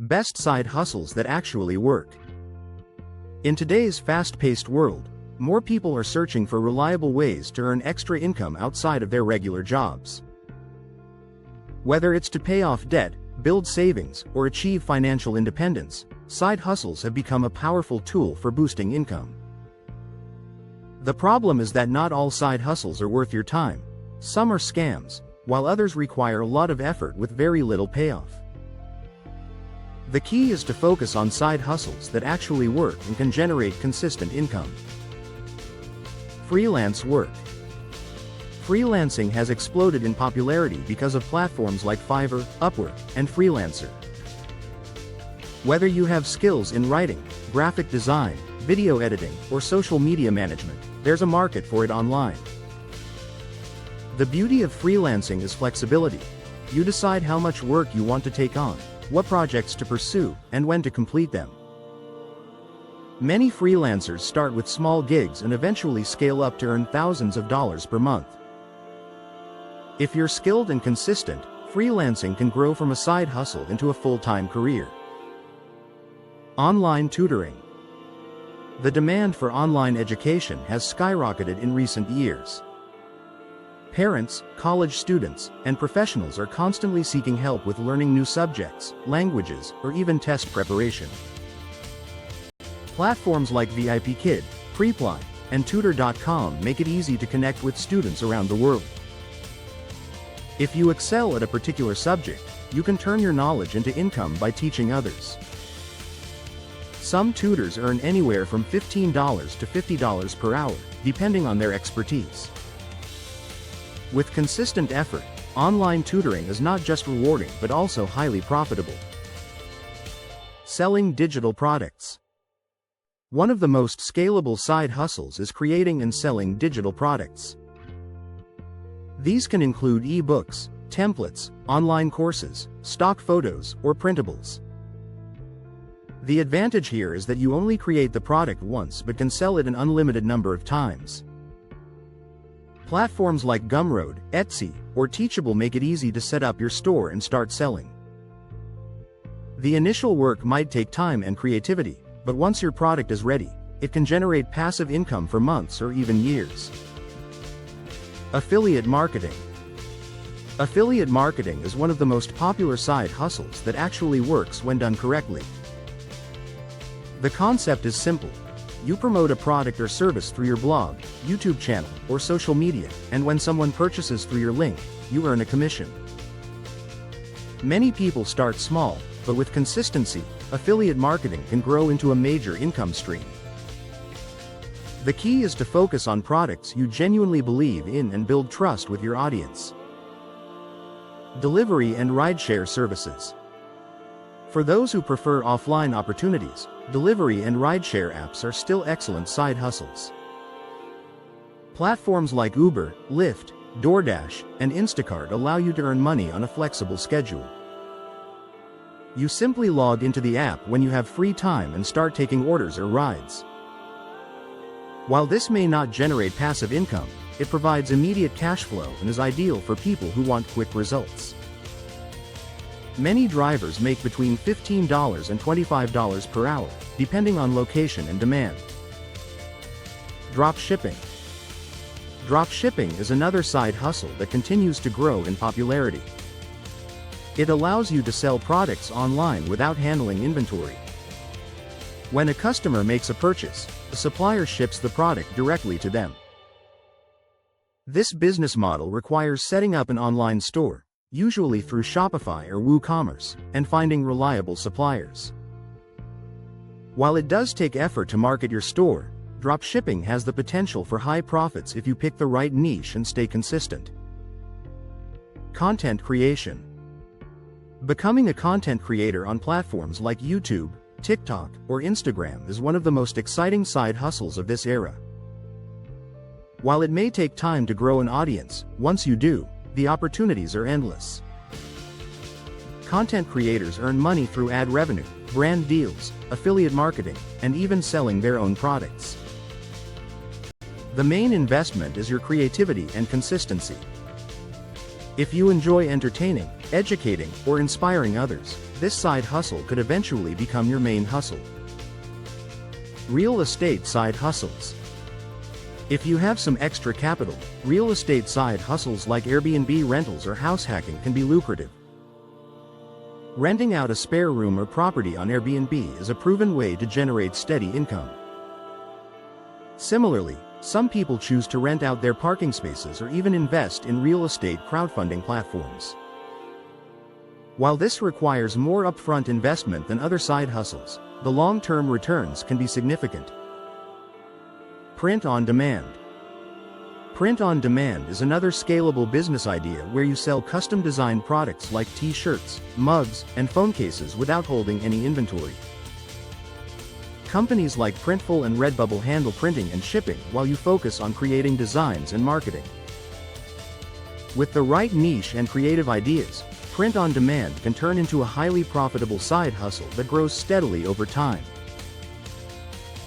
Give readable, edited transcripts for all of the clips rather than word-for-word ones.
Best side hustles that actually work. In today's fast-paced world, more people are searching for reliable ways to earn extra income outside of their regular jobs. Whether it's to pay off debt, build savings, or achieve financial independence, side hustles have become a powerful tool for boosting income. The problem is that not all side hustles are worth your time. Some are scams, while others require a lot of effort with very little payoff. The key is to focus on side hustles that actually work and can generate consistent income. Freelance work. Freelancing has exploded in popularity because of platforms like Fiverr, Upwork, and Freelancer. Whether you have skills in writing, graphic design, video editing, or social media management, there's a market for it online. The beauty of freelancing is flexibility. You decide how much work you want to take on, what projects to pursue, and when to complete them. Many freelancers start with small gigs and eventually scale up to earn thousands of dollars per month. If you're skilled and consistent, freelancing can grow from a side hustle into a full-time career. Online tutoring. The demand for online education has skyrocketed in recent years. Parents, college students, and professionals are constantly seeking help with learning new subjects, languages, or even test preparation. Platforms like VIPKid, Preply, and Tutor.com make it easy to connect with students around the world. If you excel at a particular subject, you can turn your knowledge into income by teaching others. Some tutors earn anywhere from $15 to $50 per hour, depending on their expertise. With consistent effort, online tutoring is not just rewarding but also highly profitable. Selling digital products. One of the most scalable side hustles is creating and selling digital products. These can include e-books, templates, online courses, stock photos, or printables. The advantage here is that you only create the product once but can sell it an unlimited number of times. Platforms like Gumroad, Etsy, or Teachable make it easy to set up your store and start selling. The initial work might take time and creativity, but once your product is ready, it can generate passive income for months or even years. Affiliate marketing. Affiliate marketing is one of the most popular side hustles that actually works when done correctly. The concept is simple. You promote a product or service through your blog, YouTube channel, or social media, and when someone purchases through your link, you earn a commission. Many people start small, but with consistency, affiliate marketing can grow into a major income stream. The key is to focus on products you genuinely believe in and build trust with your audience. Delivery and rideshare services. For those who prefer offline opportunities, delivery and rideshare apps are still excellent side hustles. Platforms like Uber, Lyft, DoorDash, and Instacart allow you to earn money on a flexible schedule. You simply log into the app when you have free time and start taking orders or rides. While this may not generate passive income, it provides immediate cash flow and is ideal for people who want quick results. Many drivers make between $15 and $25 per hour, depending on location and demand. Drop shipping. Drop shipping is another side hustle that continues to grow in popularity. It allows you to sell products online without handling inventory. When a customer makes a purchase, the supplier ships the product directly to them. This business model requires setting up an online store, usually through Shopify or WooCommerce, and finding reliable suppliers. While it does take effort to market your store, dropshipping has the potential for high profits if you pick the right niche and stay consistent. Content creation. Becoming a content creator on platforms like YouTube, TikTok, or Instagram is one of the most exciting side hustles of this era. While it may take time to grow an audience, once you do, the opportunities are endless. Content creators earn money through ad revenue, brand deals, affiliate marketing, and even selling their own products. The main investment is your creativity and consistency. If you enjoy entertaining, educating, or inspiring others, this side hustle could eventually become your main hustle. Real estate side hustles. If you have some extra capital, real estate side hustles like Airbnb rentals or house hacking can be lucrative. Renting out a spare room or property on Airbnb is a proven way to generate steady income. Similarly, some people choose to rent out their parking spaces or even invest in real estate crowdfunding platforms. While this requires more upfront investment than other side hustles, the long-term returns can be significant. Print on demand. Print on demand is another scalable business idea where you sell custom-designed products like t-shirts, mugs, and phone cases without holding any inventory. Companies like Printful and Redbubble handle printing and shipping while you focus on creating designs and marketing. With the right niche and creative ideas, print on demand can turn into a highly profitable side hustle that grows steadily over time.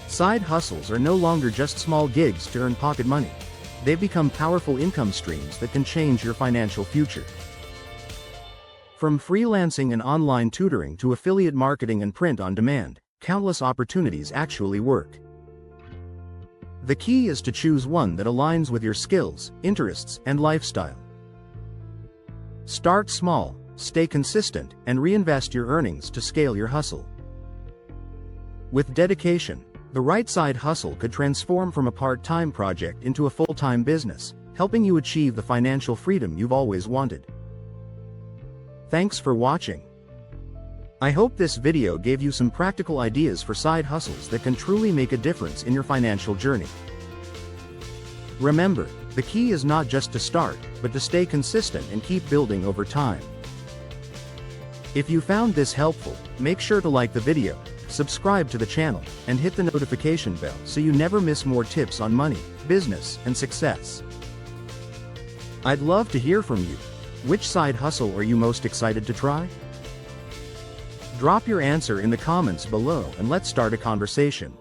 Side hustles are no longer just small gigs to earn pocket money. They've become powerful income streams that can change your financial future. From freelancing and online tutoring to affiliate marketing and print on demand, countless opportunities actually work. The key is to choose one that aligns with your skills, interests, and lifestyle. Start small, stay consistent, and reinvest your earnings to scale your hustle. With dedication, the right side hustle could transform from a part-time project into a full-time business, helping you achieve the financial freedom you've always wanted. Thanks for watching. I hope this video gave you some practical ideas for side hustles that can truly make a difference in your financial journey. Remember, the key is not just to start, but to stay consistent and keep building over time. If you found this helpful, make sure to like the video, subscribe to the channel, and hit the notification bell so you never miss more tips on money, business, and success. I'd love to hear from you. Which side hustle are you most excited to try? Drop your answer in the comments below and let's start a conversation.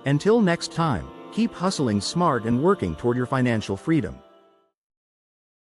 Until next time, keep hustling smart and working toward your financial freedom.